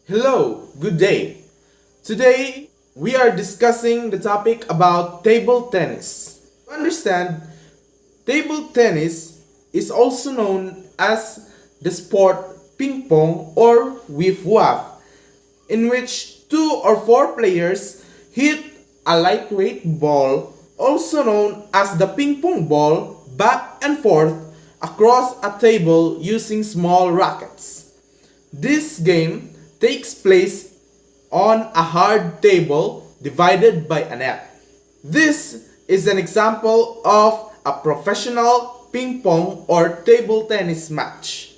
Hello, good day. Today we are discussing the topic about table tennis. To understand, table tennis is also known as the sport ping pong or whiff waf, in which two or four players hit a lightweight ball, also known as the ping pong ball, back and forth across a table using small rackets. This game takes place on a hard table divided by a net. This is an example of a professional ping pong or table tennis match.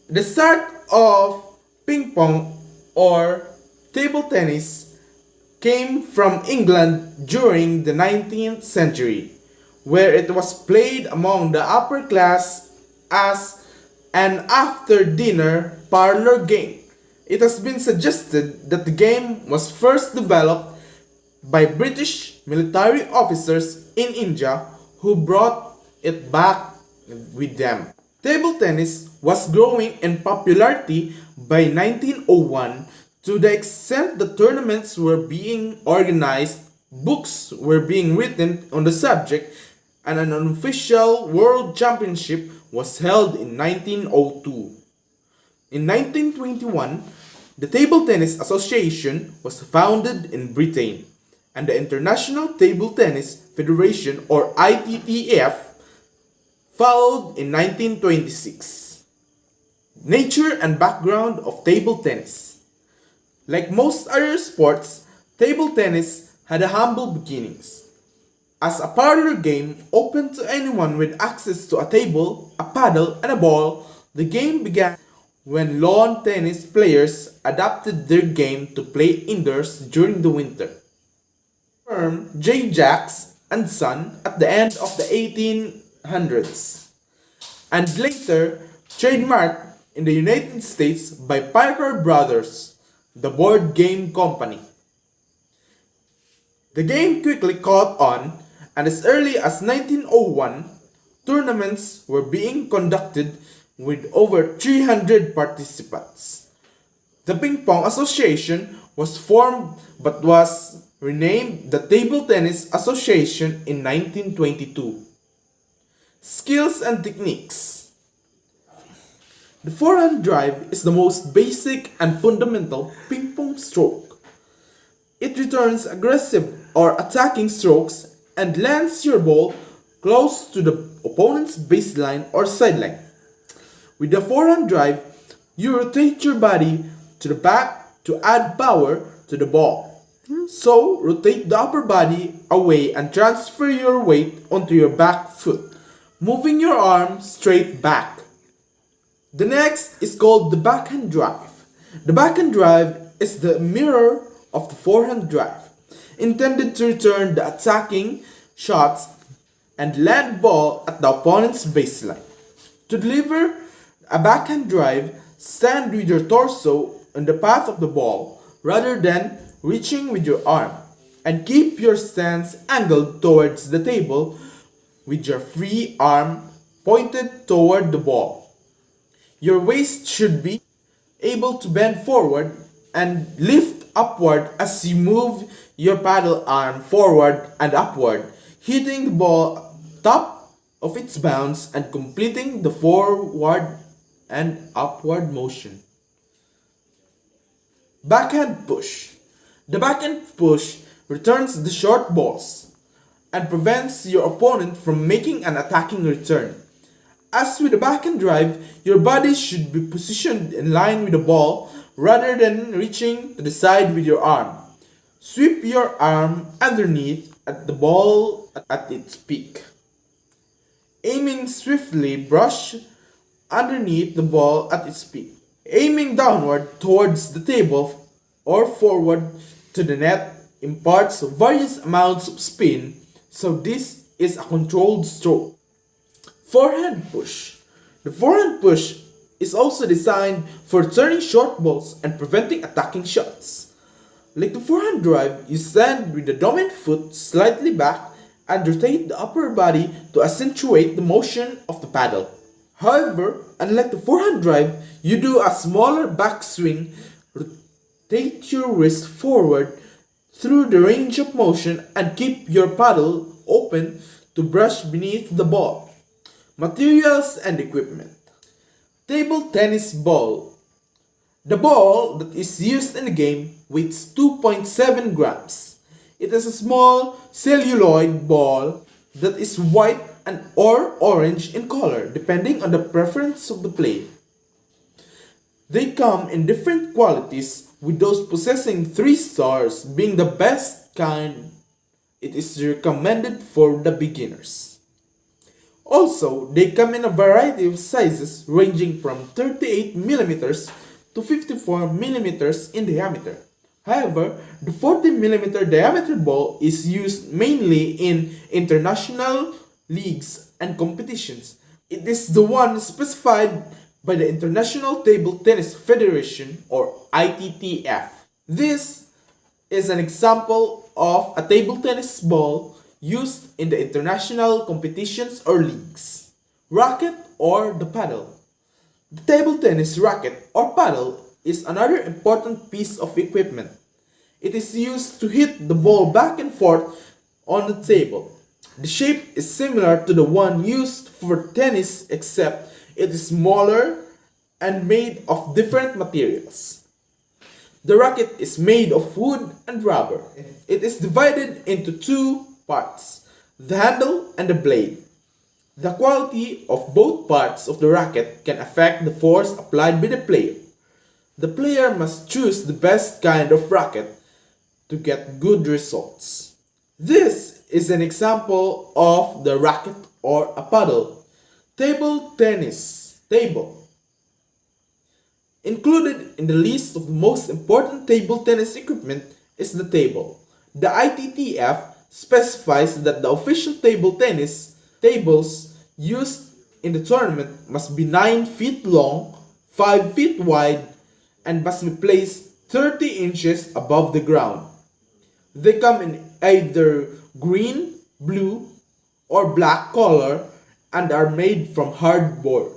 The start of ping pong or table tennis came from England during the 19th century, where it was played among the upper class as an after dinner parlor game. It has been suggested that the game was first developed by British military officers in India who brought it back with them. Table tennis was growing in popularity by 1901 to the extent that tournaments were being organized, books were being written on the subject, and an unofficial world championship was held in 1902. In 1921, the Table Tennis Association was founded in Britain, and the International Table Tennis Federation or ITTF followed in 1926. Nature and background of table tennis. Like most other sports, table tennis had humble beginnings. As a parlor game open to anyone with access to a table, a paddle, and a ball, the game began when lawn tennis players adapted their game to play indoors during the winter. Firm J. Jacks and Son at the end of the 1800s, and later trademarked in the United States by Parker Brothers, the board game company. The game quickly caught on, and as early as 1901, tournaments were being conducted with over 300 participants. The Ping Pong Association was formed but was renamed the Table Tennis Association in 1922. Skills and techniques. The forehand drive is the most basic and fundamental ping pong stroke. It returns aggressive or attacking strokes and lands your ball close to the opponent's baseline or sideline. With the forehand drive, you rotate your body to the back to add power to the ball. So, rotate the upper body away and transfer your weight onto your back foot, moving your arm straight back. The next is called the backhand drive. The backhand drive is the mirror of the forehand drive, intended to return the attacking shots and land ball at the opponent's baseline. To deliver a backhand drive, stand with your torso on the path of the ball rather than reaching with your arm, and keep your stance angled towards the table with your free arm pointed toward the ball. Your waist should be able to bend forward and lift upward as you move your paddle arm forward and upward, hitting the ball top of its bounce and completing the forward and upward motion. Backhand push. The backhand push returns the short balls and prevents your opponent from making an attacking return. As with the backhand drive, your body should be positioned in line with the ball rather than reaching to the side with your arm. Sweep your arm underneath at the ball at its peak. Aiming swiftly, brush underneath the ball at its peak. Aiming downward towards the table or forward to the net imparts various amounts of spin, so this is a controlled stroke. Forehand push. The forehand push is also designed for turning short balls and preventing attacking shots. Like the forehand drive, you stand with the dominant foot slightly back and rotate the upper body to accentuate the motion of the paddle. However, unlike the forehand drive, you do a smaller backswing Rotate your wrist forward through the range of motion and keep your paddle open to brush beneath the ball. Materials and equipment. Table tennis ball. The ball that is used in the game weighs 2.7 grams. It is a small celluloid ball that is white and or orange in color depending on the preference of the player. They come in different qualities, with those possessing 3 stars being the best kind. It is recommended for the beginners. Also, they come in a variety of sizes ranging from 38mm to 54mm in diameter. However, the 40mm diameter ball is used mainly in international leagues and competitions. It is the one specified by the International Table Tennis Federation or ITTF. This is an example of a table tennis ball used in the international competitions or leagues. Racket or the paddle. The table tennis racket or paddle is another important piece of equipment. It is used to hit the ball back and forth on the table. The shape is similar to the one used for tennis, except it is smaller and made of different materials. The racket is made of wood and rubber. It is divided into 2 parts, the handle and the blade. The quality of both parts of the racket can affect the force applied by the player. The player must choose the best kind of racket to get good results. This is an example of the racket or a paddle. Table tennis. Table. Included in the list of the most important table tennis equipment is the table. The ITTF specifies that the official table tennis tables used in the tournament must be 9 feet long, 5 feet wide, and must be placed 30 inches above the ground. They come in either green, blue, or black color and are made from hardboard.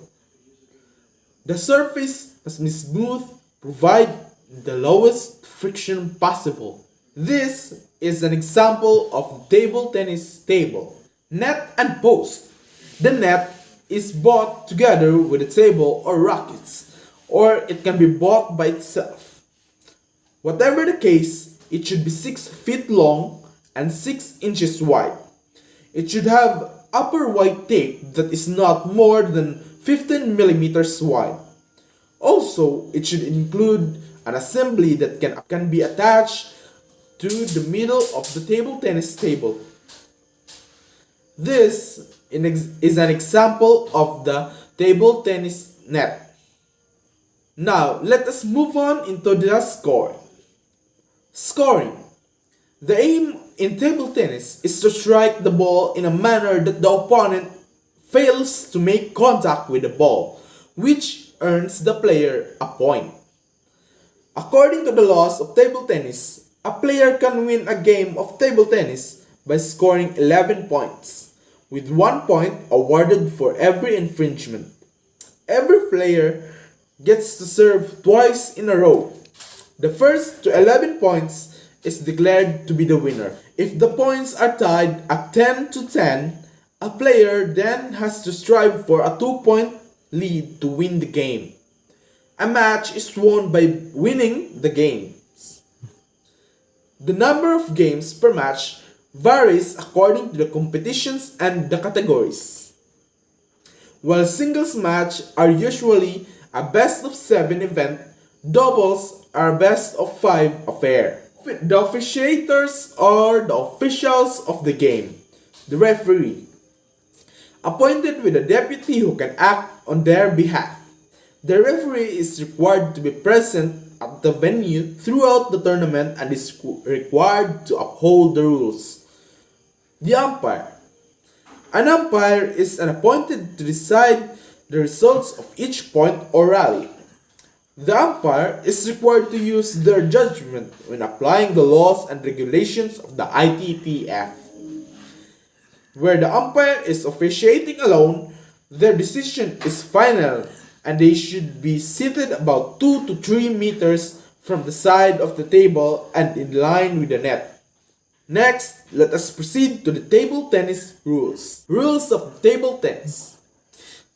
The surface must be smooth, provide the lowest friction possible. This is an example of table tennis table. Net and post. The net is bought together with the table or rackets, or it can be bought by itself. Whatever the case, it should be 6 feet long and 6 inches wide. It should have upper white tape that is not more than 15 millimeters wide. Also, it should include an assembly that can be attached to the middle of the table tennis table. This is an example of the table tennis net. Now, let us move on into the scoring. Scoring. The aim in table tennis is to strike the ball in a manner that the opponent fails to make contact with the ball, which earns the player a point. According to the laws of table tennis, a player can win a game of table tennis by scoring 11 points, with 1 point awarded for every infringement. Every player gets to serve twice in a row. The first to 11 points is declared to be the winner. If the points are tied at 10 to 10, a player then has to strive for a 2-point lead to win the game. A match is won by winning the games. The number of games per match varies according to the competitions and the categories. While singles matches are usually a best of 7 event, doubles are best of 5 affair. The officiators are the officials of the game. The referee, appointed with a deputy who can act on their behalf. The referee is required to be present at the venue throughout the tournament and is required to uphold the rules. The umpire. An umpire is appointed to decide the results of each point or rally. The umpire is required to use their judgment when applying the laws and regulations of the ITTF. Where the umpire is officiating alone, their decision is final and they should be seated about 2 to 3 meters from the side of the table and in line with the net. Next, let us proceed to the table tennis rules. Rules of table tennis.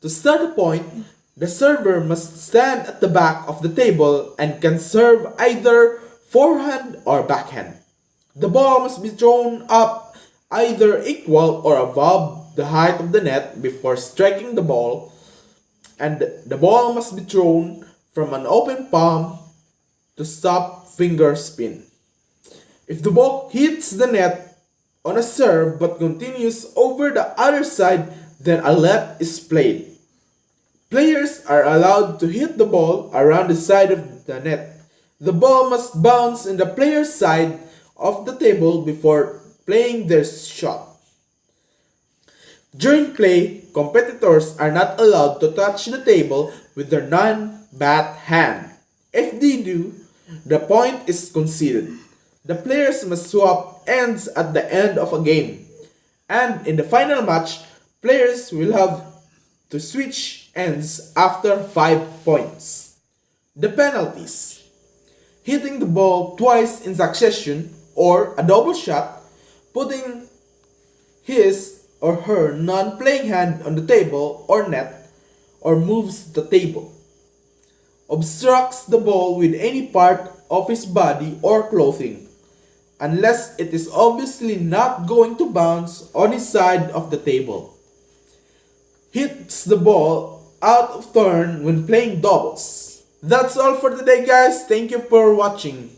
To start a point, the server must stand at the back of the table and can serve either forehand or backhand. The ball must be thrown up either equal or above the height of the net before striking the ball, and the ball must be thrown from an open palm to stop finger spin. If the ball hits the net on a serve but continues over the other side, then a let is played. Players are allowed to hit the ball around the side of the net. The ball must bounce in the player's side of the table before playing their shot. During play, competitors are not allowed to touch the table with their non-bat hand. If they do, the point is conceded. The players must swap ends at the end of a game. And in the final match, players will have to switch ends after 5 points. The penalties. Hitting the ball twice in succession or a double shot, putting his or her non-playing hand on the table or net, or moves the table. Obstructs the ball with any part of his body or clothing, unless it is obviously not going to bounce on his side of the table. Hits the ball out of turn when playing doubles. That's all for today, guys. Thank you for watching.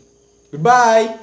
Goodbye.